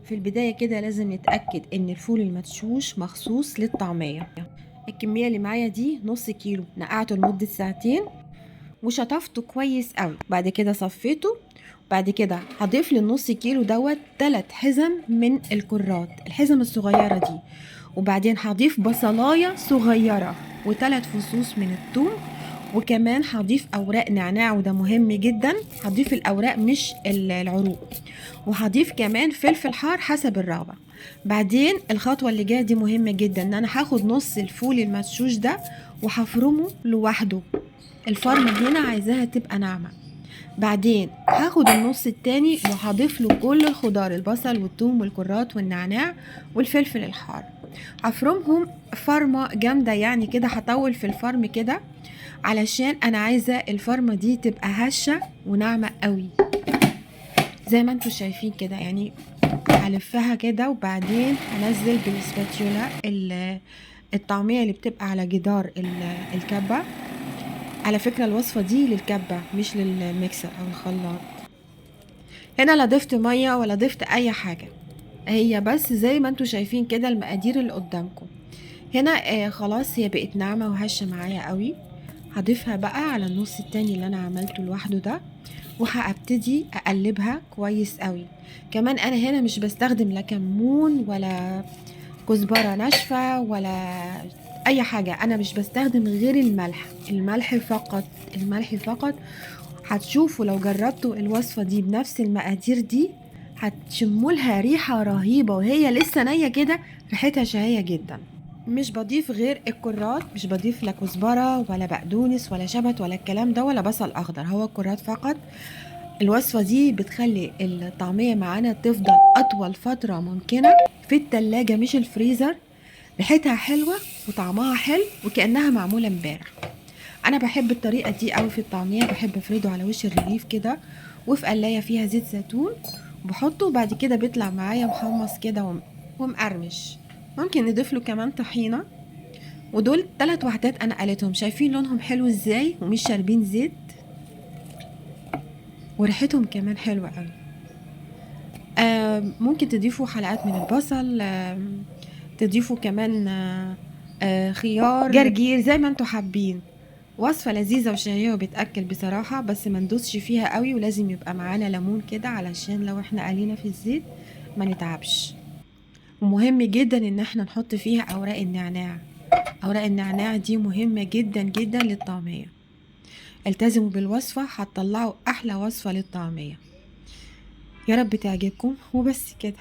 في البداية كده لازم نتأكد ان الفول المدشوش مخصوص للطعمية. الكمية اللي معايا دي نص كيلو، نقعته لمدة ساعتين وشطفته كويس قوي. بعد كده صفيته. بعد كده هضيف للنص كيلو دوت 3 حزم من الكرات، الحزم الصغيرة دي. وبعدين هضيف بصلاية صغيرة و3 فصوص من الثوم. وكمان هضيف اوراق نعناع، وده مهم جدا، هضيف الاوراق مش العروق. وهضيف كمان فلفل حار حسب الرغبة. بعدين الخطوة اللي جاية دي مهمة جدا، ان انا هاخد نص الفول المدشوش ده وهفرمه لوحده. الفرمة هنا عايزاها تبقى ناعمة. بعدين هاخد النص التاني وهضيف له كل الخضار، البصل والثوم والكرات والنعناع والفلفل الحار. هفرمهم فرمة جامدة، يعني كده هطول في الفرم كده علشان انا عايزة الفرمة دي تبقى هشة وناعمة قوي زي ما انتوا شايفين كده. يعني هلفها كده وبعدين هنزل بالسباتيولا الطعمية اللي بتبقى على جدار الكبة. على فكرة الوصفة دي للكبة مش للميكسر او الخلاط. هنا لا ضفت مية ولا ضفت اي حاجة، هي بس زي ما انتوا شايفين كده المقادير اللي قدامكم. هنا خلاص هي بقت ناعمة وهشة معايا قوي. هضيفها بقى على النص التاني اللي انا عملته لوحده ده، وهبتدي اقلبها كويس قوي. كمان انا هنا مش بستخدم لا كمون ولا كزبرة ناشفة ولا اي حاجة، انا مش بستخدم غير الملح فقط، الملح فقط. هتشوفوا لو جربتوا الوصفة دي بنفس المقادير دي هتشموا لها ريحة رهيبة وهي لسه نية كده، ريحتها شهية جدا. مش بضيف غير الكرات، مش بضيف لا كزبرة ولا بقدونس ولا شبت ولا الكلام ده ولا بصل اخضر، هو الكرات فقط. الوصفة دي بتخلي الطعمية معانا تفضل أطول فترة ممكنة في التلاجة مش الفريزر. ريحتها حلوة وطعمها حلو وكأنها معمولة امبارح. أنا بحب الطريقة دي أوي في الطعمية، بحب أفرده على وش الرغيف كده وفي قلاية فيها زيت زيتون بحطه، وبعد كده بيطلع معايا محمص كده ومقرمش. ممكن نضيف له كمان طحينة. ودول 3 وحدات أنا قليتهم، شايفين لونهم حلو ازاي ومش شاربين زيت، وريحتهم كمان حلوة أوي. ممكن تضيفوا حلقات من البصل، تضيفوا كمان خيار جرجير زي ما انتوا حابين. وصفة لذيذة وشهية وبتأكل بصراحة، بس ما ندوسش فيها قوي، ولازم يبقى معانا ليمون كده علشان لو احنا قلينا في الزيت ما نتعبش. ومهم جدا ان احنا نحط فيها اوراق النعناع. اوراق النعناع دي مهمة جدا جدا للطعمية. التزموا بالوصفة هتطلعوا احلى وصفة للطعمية. يا رب تعجبكم وبس كده.